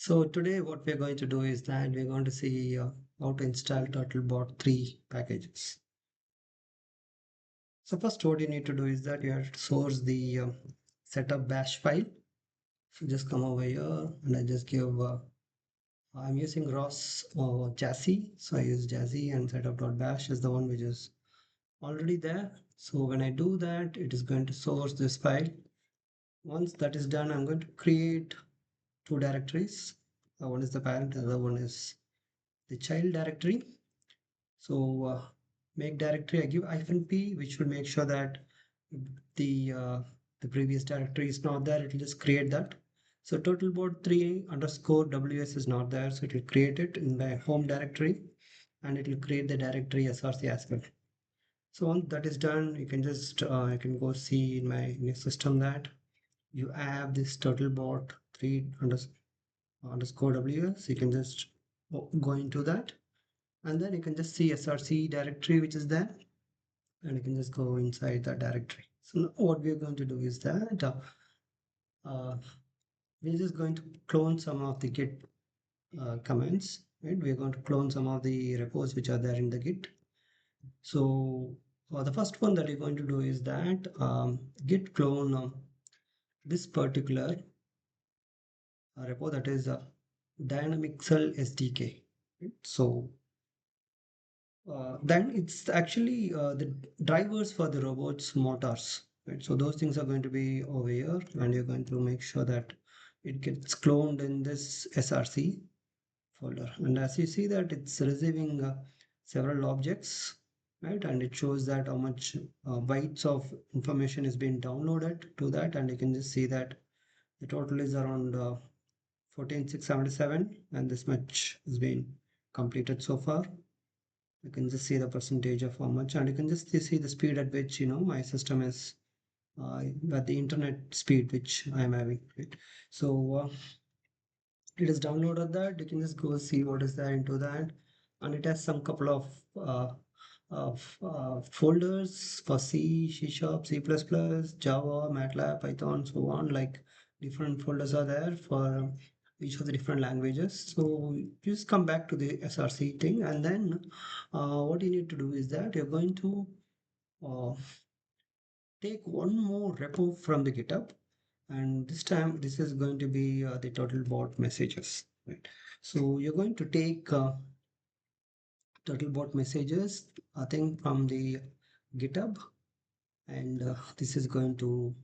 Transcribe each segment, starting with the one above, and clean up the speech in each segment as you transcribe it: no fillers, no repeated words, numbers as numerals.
So today what we're going to do is that we're going to see how to install turtlebot3 packages. So first what you need to do is that you have to source the setup.bash file. So just come over here and I just give, I'm using ROS Jazzy. So I use Jazzy and setup.bash is the one which is already there. So when I do that, it is going to source this file. Once that is done, I'm going to create two directories. One is the parent, the other one is the child directory. So make directory, I give -p, which will make sure that the uh, the previous directory is not there. It will just create that. So turtlebot3 underscore ws is not there, so it will create it in the home directory, and it will create the directory src as well. So once that is done, you can just you can go see in my system that you have this turtlebot3 underscore ws. You can just go into that, and then you can just see src directory which is there, and you can just go inside that directory. So now what we are going to do is that uh, we're just going to clone some of the git commands, right? We're going to clone some of the repos which are there in the git. So the first one that you're going to do is that git clone this particular repo, that is DynamixelSDK, right? So then it's actually the drivers for the robots motors, right? So those things are going to be over here, and you're going to make sure that it gets cloned in this src folder. And as you see that it's receiving several objects, right? And it shows that how much bytes of information is being downloaded to that, and you can just see that the total is around 14,677, and this much has been completed so far. You can just see the percentage of how much, and you can just see the speed at which my system is at the internet speed which I am having, right? So it is downloaded that. You can just go see what is there into that, and it has some couple of folders for C Sharp, C++, Java, MATLAB, Python, so on. Like different folders are there for each of the different languages. So you just come back to the src thing, and then what you need to do is that you're going to uh, take one more repo from the GitHub, and this time this is going to be the turtlebot messages, right? So you're going to take turtlebot messages, I think, from the GitHub, and this is going to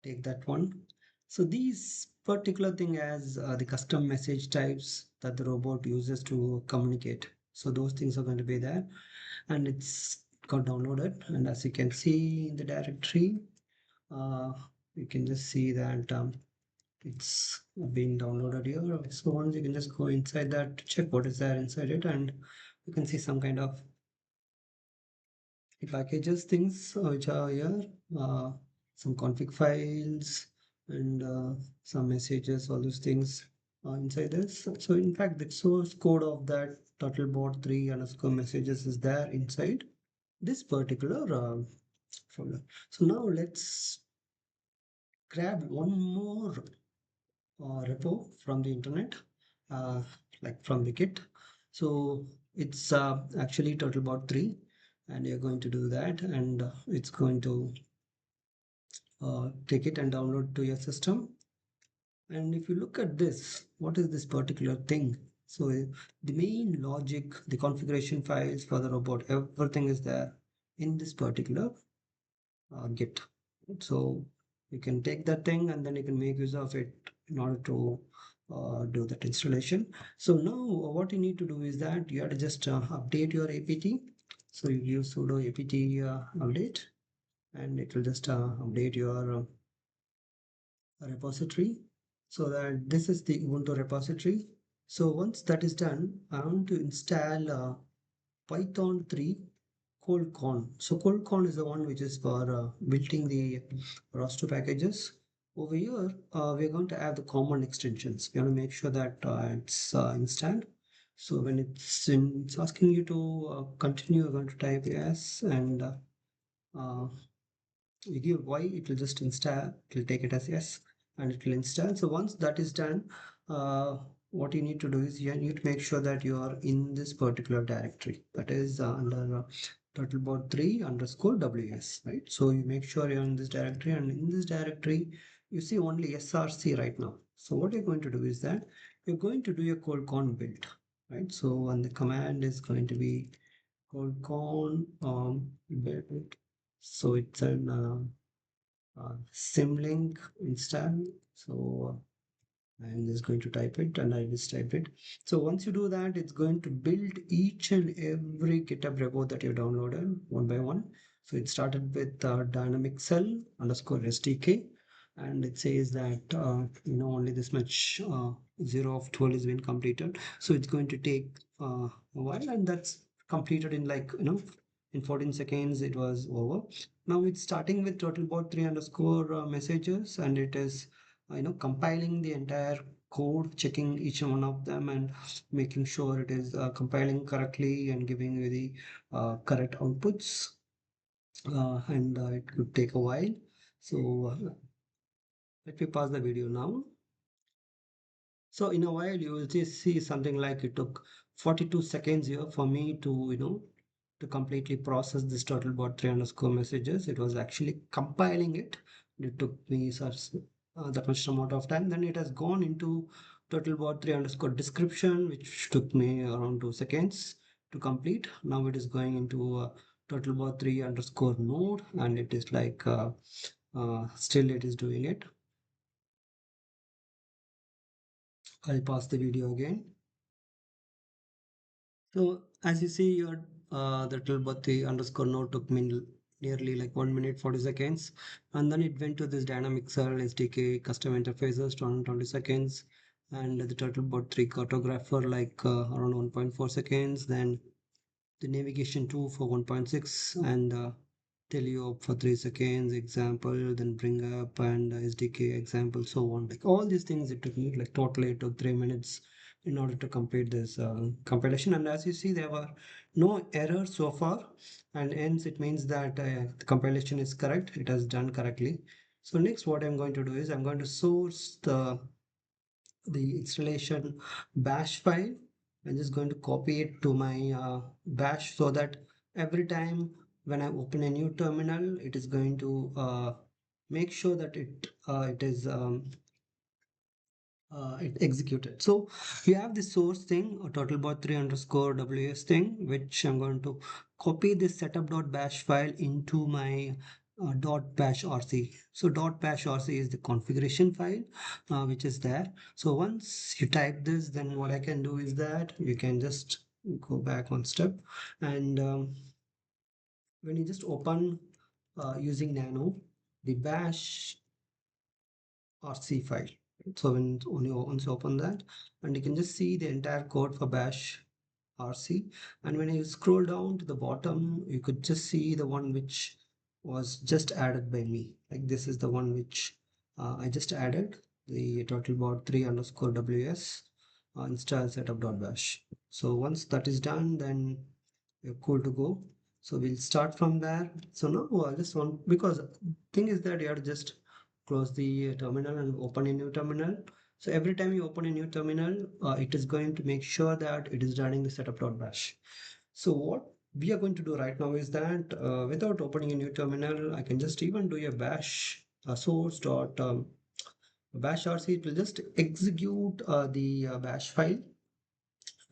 take that one. So these particular thing as the custom message types that the robot uses to communicate. So those things are going to be there, and it's got downloaded. And as you can see in the directory, uh, you can just see that it's being downloaded here. So once you can just go inside that to check what is there inside it, and you can see some kind of packages things which are here, some config files, and some messages, all those things are inside this. So in fact, the source code of that turtlebot3 underscore messages is there inside this particular folder. So now let's grab one more repo from the internet, uh, like from the Git. So it's actually turtlebot3, and you're going to do that, and it's going to take it and download to your system. And if you look at this, what is this particular thing? So the main logic, the configuration files for the robot, everything is there in this particular Git. So you can take that thing and then you can make use of it in order to do that installation. So now what you need to do is that you have to just update your apt. So you use sudo apt update, and it will just update your repository. So that this is the Ubuntu repository. So once that is done, I want to install Python 3 ColdCon. So ColdCon is the one which is for building the roster packages. Over here, we're going to have the common extensions. We want to make sure that it's installed. So when it's asking you to continue, you're going to type yes, and uh, you give y, it will just install. It will take it as yes, and it will install. So once that is done, what you need to do is you need to make sure that you are in this particular directory, that is under turtlebot3 underscore ws, right? So you make sure you're in this directory, and in this directory you see only src right now. So what you're going to do is that you're going to do a cold con build, right? So and the command is going to be cold con build. So it's an symlink install. So I'm just going to type it, and I just type it. So once you do that, it's going to build each and every GitHub repo that you downloaded one by one. So it started with Dynamixel underscore SDK, and it says that only this much 0 of 12 has been completed. So it's going to take a while, and that's completed in like in 14 seconds it was over. Now it's starting with turtlebot3 underscore messages, and it is compiling the entire code, checking each one of them and making sure it is compiling correctly and giving you the correct outputs, and it could take a while. So let me pause the video now. So in a while you will just see something like it took 42 seconds here for me to to completely process this turtlebot3 underscore messages. It was actually compiling it. It took me such that much amount of time. Then it has gone into turtlebot3 underscore description, which took me around 2 seconds to complete. Now it is going into turtlebot3 underscore node, and it is like still it is doing it. I'll pause the video again. So as you see your the Tilbati underscore node took me nearly like 1 minute 40 seconds, and then it went to this Dynamixel SDK custom interfaces 20 seconds, and the turtlebot3 cartographer like around 1.4 seconds, then the navigation 2 for 1.6, and tell you up for 3 seconds example, then bring up and SDK example, so on. Like all these things it took me like totally it took 3 minutes in order to complete this compilation. And as you see there were no errors so far, and hence it means that the compilation is correct, it has done correctly. So next what I'm going to do is I'm going to source the installation bash file. I'm just going to copy it to my bash, so that every time when I open a new terminal, it is going to make sure that it is it executed. So we have the source thing, a turtlebot3 underscore ws thing, which I'm going to copy this setup.bash file into my .bash rc. So .bash rc is the configuration file which is there. So once you type this, then what I can do is that you can just go back one step, and when you just open using nano the bash RC file. So when you once you open that, and you can just see the entire code for bash RC. And when you scroll down to the bottom, you could just see the one which was just added by me. Like this is the one which I just added, the turtlebot3 underscore ws install setup.bash. So once that is done, then you're cool to go. So we'll start from there. So now I just want, because thing is that you have to just close the terminal and open a new terminal. So every time you open a new terminal, it is going to make sure that it is running the setup.bash. So what we are going to do right now is that without opening a new terminal, I can just even do a bash source dot bash rc. It will just execute the bash file,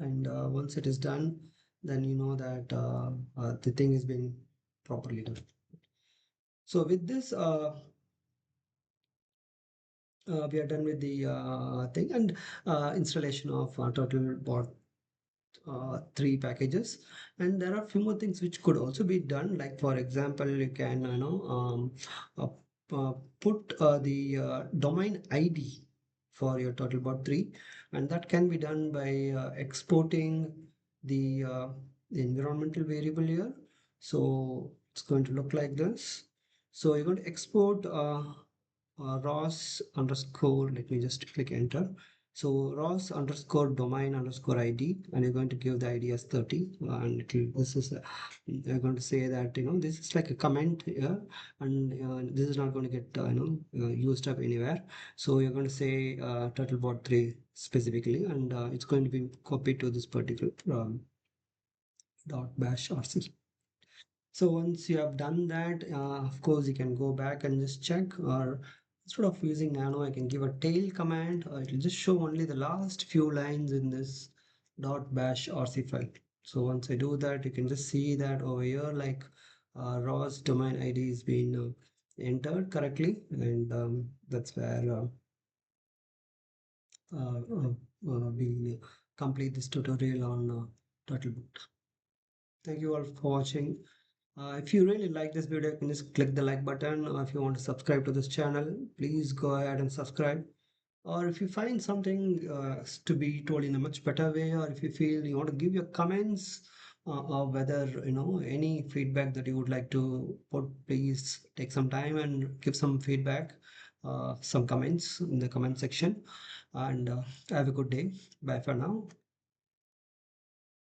and once it is done, then you know that the thing has been properly done. So with this, we are done with the thing, and installation of turtlebot 3 packages. And there are a few more things which could also be done, like for example you can put the domain ID for your turtlebot3, and that can be done by exporting the, the environmental variable here. So it's going to look like this. So you're going to export ROS underscore, let me just click enter. So rows underscore domain underscore ID, and you're going to give the ID as 30, and this is you're going to say that this is like a comment here, and this is not going to get used up anywhere. So you're going to say turtlebot3 specifically, and it's going to be copied to this particular .bash RC. So once you have done that, of course, you can go back and just check, or instead of using nano, I can give a tail command. It will just show only the last few lines in this .bash RC file. So once I do that, you can just see that over here, like ROS domain ID is being entered correctly, and that's where we complete this tutorial on Turtlebot. Thank you all for watching. If you really like this video, you can just click the like button. If you want to subscribe to this channel, please go ahead and subscribe. Or if you find something to be told in a much better way, or if you feel you want to give your comments, or whether any feedback that you would like to put, please take some time and give some feedback, some comments in the comment section. And have a good day. Bye for now.